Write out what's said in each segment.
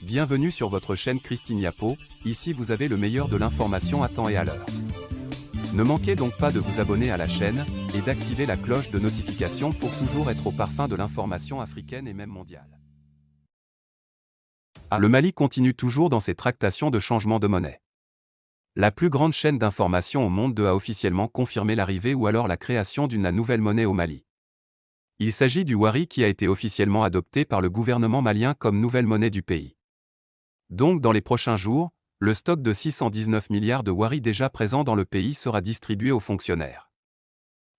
Bienvenue sur votre chaîne Christine Yapo, ici vous avez le meilleur de l'information à temps et à l'heure. Ne manquez donc pas de vous abonner à la chaîne, et d'activer la cloche de notification pour toujours être au parfum de l'information africaine et même mondiale. Le Mali continue toujours dans ses tractations de changement de monnaie. La plus grande chaîne d'information au monde a officiellement confirmé l'arrivée ou alors la création d'une nouvelle monnaie au Mali. Il s'agit du Wari qui a été officiellement adopté par le gouvernement malien comme nouvelle monnaie du pays. Donc dans les prochains jours, le stock de 619 milliards de Wari déjà présent dans le pays sera distribué aux fonctionnaires.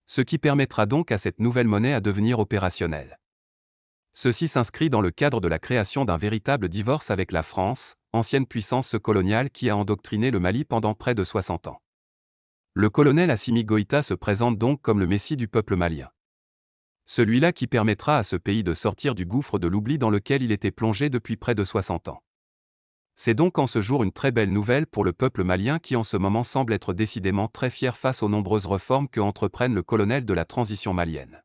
Ce qui permettra donc à cette nouvelle monnaie à devenir opérationnelle. Ceci s'inscrit dans le cadre de la création d'un véritable divorce avec la France, ancienne puissance coloniale qui a endoctriné le Mali pendant près de 60 ans. Le colonel Assimi Goïta se présente donc comme le messie du peuple malien. Celui-là qui permettra à ce pays de sortir du gouffre de l'oubli dans lequel il était plongé depuis près de 60 ans. C'est donc en ce jour une très belle nouvelle pour le peuple malien qui en ce moment semble être décidément très fier face aux nombreuses réformes que entreprennent le colonel de la transition malienne.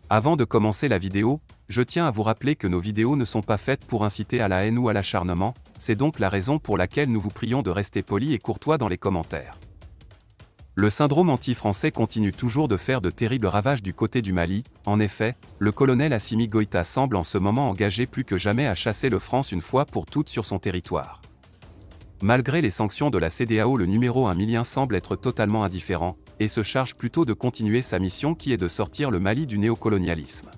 Avant de commencer la vidéo, je tiens à vous rappeler que nos vidéos ne sont pas faites pour inciter à la haine ou à l'acharnement, c'est donc la raison pour laquelle nous vous prions de rester polis et courtois dans les commentaires. Le syndrome anti-français continue toujours de faire de terribles ravages du côté du Mali. En effet, le colonel Assimi Goïta semble en ce moment engagé plus que jamais à chasser le France une fois pour toutes sur son territoire. Malgré les sanctions de la CEDEAO, le numéro 1 malien semble être totalement indifférent, et se charge plutôt de continuer sa mission qui est de sortir le Mali du néocolonialisme.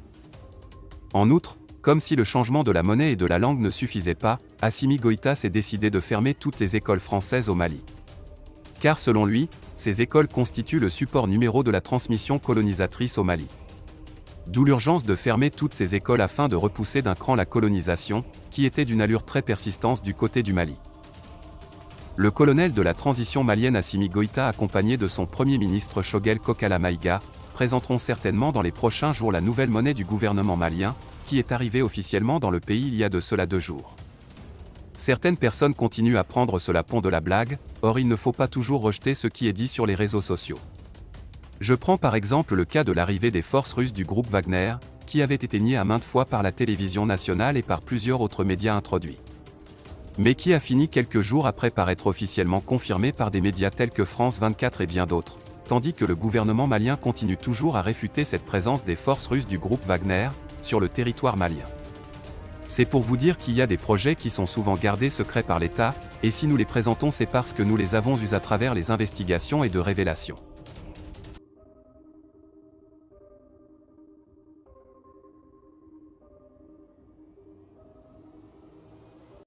En outre, comme si le changement de la monnaie et de la langue ne suffisait pas, Assimi Goïta s'est décidé de fermer toutes les écoles françaises au Mali. Car selon lui, ces écoles constituent le support numéro de la transmission colonisatrice au Mali. D'où l'urgence de fermer toutes ces écoles afin de repousser d'un cran la colonisation, qui était d'une allure très persistante du côté du Mali. Le colonel de la transition malienne Assimi Goïta accompagné de son premier ministre Choguel Kokala Maïga, présenteront certainement dans les prochains jours la nouvelle monnaie du gouvernement malien, qui est arrivée officiellement dans le pays il y a de cela 2 jours. Certaines personnes continuent à prendre cela pour de la blague, or il ne faut pas toujours rejeter ce qui est dit sur les réseaux sociaux. Je prends par exemple le cas de l'arrivée des forces russes du groupe Wagner, qui avait été nié à maintes fois par la télévision nationale et par plusieurs autres médias introduits. Mais qui a fini quelques jours après par être officiellement confirmé par des médias tels que France 24 et bien d'autres, tandis que le gouvernement malien continue toujours à réfuter cette présence des forces russes du groupe Wagner sur le territoire malien. C'est pour vous dire qu'il y a des projets qui sont souvent gardés secrets par l'État, et si nous les présentons c'est parce que nous les avons eus à travers les investigations et de révélations.